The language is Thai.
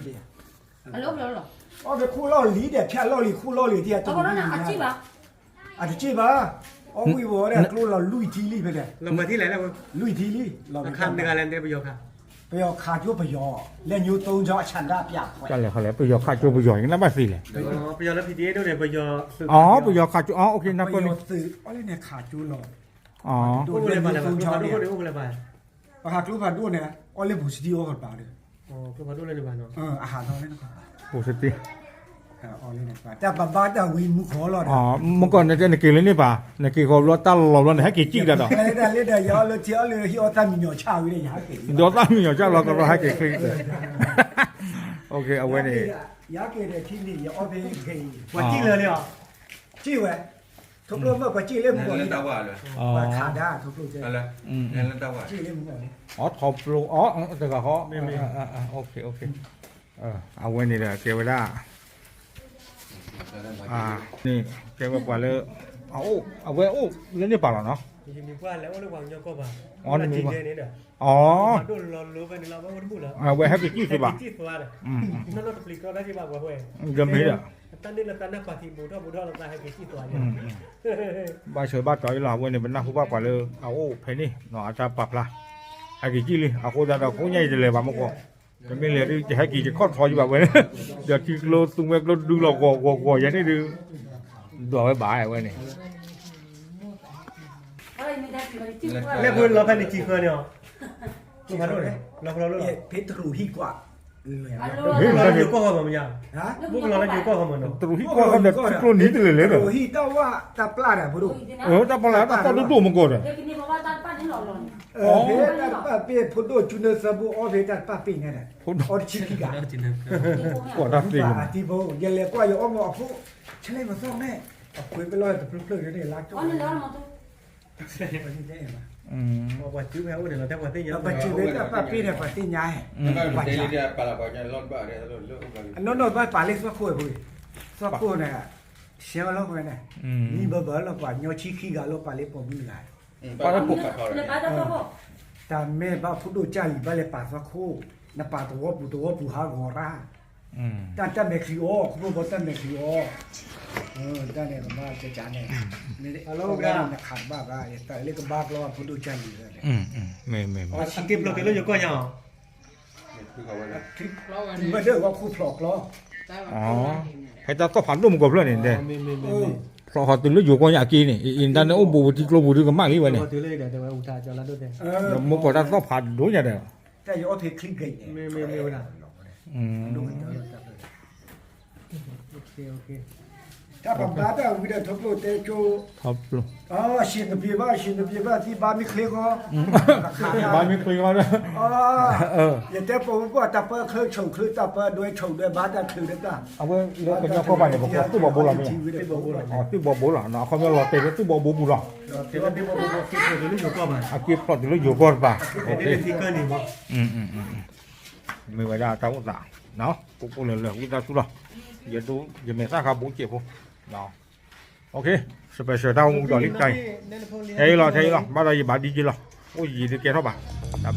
姐。啊，老不了了。我这苦老里的，偏老里苦老里的，我讲那啊，几把？啊，这几把，我为我的苦老累体里边的， เรามาที่ไหนแล้ว 累体里，老 คันในการเรียนได้ประโยชน์ค่ะ 不要卡就不要，连牛东家钱大变 ก็เลยเขาเลยประโยชน์ขาดจุประโยชน์อย่างนั้นมาสิเลย ประโยชน์แล้วพีดีด้วยเนี่ยประโยชน์ อ๋อประโยชน์ขาดจุอ๋อโอเคนะ 不 ก็นี่ 要ซื้ออะไรเนี่ยขาจูหรอ อ๋อ อุ้มอะไรมาเลยอุ้มอะไรมา ปากลูกผัดด้วยเนี่ยอะไรบุษดีออกกันป่าเลย อ๋อคือมาดูเลยดีกว่าเนาะ อาหารเราเนี่ยนะครับ โอ้สติ อะไรเนี่ยแต่บ้านแต่วินมุขอหรอ อ๋อเมื่อก่อนเนี่ยจะในกินเลยนี่ป่ะในกินเขาลดตั้งเราลดให้กี่จิ๊กได้ต่อ เล่นยาเลยเที่ยวเลยที่เอาตั้งมีหน่อชาอยู่ในยาเกย เดี๋ยวตั้งมีอยู่เจ้าเราก็ให้กี่คลิกเลยโอเคเอาไว้นี่ ยาเกยที่นี่ยาเอาไปเกย วันที่เลยเนี่ย จี้เว้ยทุกเรื่องเมื่อกี้จี้เล่มก่อน Nên tao quả rồi. อ๋อ ขาได้ทุกเรื่อง Là. Nên tao quả. จี้เล่มก่อน อ๋อทอปลูอ๋อแต่ก็เขาโอเคโอเคเอาไว้นี่เลยเกวด้านี่เกวกว่าเลยเอาไว้โอ้เล่นนี่ป่ะเนาะ มีว่าแล้วระวังเยอะก็ป่ะ อ๋อนี่มี จริง ว่า เลยเนี่ย อ๋อ ดูเรารู้ไปเราไม่รู้แล้ว เอาไว้ให้กี่จิ๊กสิป่ะ ที่ตัวเนี่ยนั่นเราผลิตก็ได้ที่บ้านว่าเว้ย เดิมนี้อ่ะ ตอนนี้เราตอนนั้นปฏิบูรเราตายให้กี่ตัวเนี่ย บ้านเฉยบ้านจ่อยเราเว้ยเนี่ยเป็นนักผู้ว่ากว่าเลยเอาเพนี่เนาะอาจจะปรับละให้กี่จิ๊กเลยเอาโคตรเราโคตรใหญ่เลยบ้านมันก็จะไม่เหลือที่จะให้กี่จะคอดคออยู่แบบเว้ยเดี๋ยวที่เราตุ้งเวกเราดูเรากออย่างนี้ดูดูไว้บ่ายเว้ยนี่ เรียกคุณเราเป็นจีเกอร์เนี่ยลูกพันธุ์เลยเราเราเรา เพชรรูฮีกว่าเลย เราอยู่ก็เขาเหมือนกัน ฮะ พวกเราอยู่ก็เขาเหมือนกัน ตรุที่ก็เขาเด็กที่กลุ่นนี้เลยเลยเหรอ รูฮีแต่ว่าตาปลาเนี่ยบุรุษ แต่พอแล้วแต่พอดูมันก็ได้ เด็กนี่บอกว่าตอนป้านี่หล่อหล่อ เพชรตาปลาเป็นพุทธจุนสบู่เพชรตาปลาเป็นไงเนี่ยออชิกิกะ ก็ได้สิ ที่โบยังเล็กกว่าอยู่อ้อมอ่ะพวกฉันเลยมาซ่อมแม่คุยไปเลยแต่เพลินๆอยู่นี่รักจ้า อ๋อนี่แล้วมาตู้ บอกว่าจิ้วแพ้วเดี๋ยวเราแต่ว่าที่เย เรา อะ ไปจีเวตปลาเป็นเนี่ยปลาตีนยาย Nó đây đi bà là bà nhà lon bà đây lon lon bà. นนท์ไปปลาเล็กสักคุยคุยสักคุยเนี่ยเสียแล้วคุยเนี่ยนี่เบอร์แล้วปลาเนาชิกิกะแล้วปลาเล็กปอมีหลาย Bà nó cục cả เลย rồi. ป้าจะพ่อ แต่แม่บ้าพุทธเจ้าอีบ้าเลยป่าสักคู่นป่าตัวปูหางอราแต่เม็กซิโอคุณบอกแต่เม็กซิโอแต่เนี่ยก็มาจะจานเนี่ยนี่เราขาดบ้าแต่เรียกบ้าเพราะว่าพุทธเจ้าอยู่เลย ไม่ อังกฤษเราติดเราอยู่ก็ยัง Cứ khẩu vậy. ไม่เด้อว่าคู่ปลอกล้อ อ๋อให้ตาก็ผ่านร่วมกับเพื่อนนี่เด้เพราะเขาตื่นแล้วอยู่ก็อยากกินนี่อินทานโอ้บูที่กลัวบูที่กันมากนี่วะเนี่ย เราถือเลยเดี๋ยวอุทาจะรับด้วย มันก็ตาก็ผ่านรู้อย่างเดียว แต่ยังเอาเพคลิกเกยเนี่ย ไม่ได้โอเค ถ้าผมบ้าแต่วิดีโอทุกโลเตโจ ครับลูก ชินบีบ้าที่บ้ามีคลิกก็ บ้านมีคุยกันนะ อย่างแต่ผมก็ตับเปอร์เคยชงคือตับเปอร์ด้วยชงด้วยบ้าแต่คือได้ก็ เอาไว้เลือกกันยอดเข้าไปเนี่ยบอกว่าตู้บ่อโบราณเนี่ยอ๋อตู้บ่อโบราณเนาะเขาไม่รอเตะตู้บ่อโบราณ เดี๋ยวที่บอกว่าคิดว่าจะอยู่ก็มา อากีพลอดแล้วอยู่ก่อนป่ะโอเค เดี๋ยวที่เกินนี่มั้ง ไม่ไหวได้ตาอุตส่าห์เนาะกูเหลือวิจารณ์สุดละอย่าดูอย่าเมซ่าครับบุ้งเจ็บผมเนาะโอเคสเปเชียลดาวมุงจอลิกใจเฮ้ยหรอบ้านเราอย่าบ้าดีจีหรอโอ้ยดีแกเท่าบ้าดับ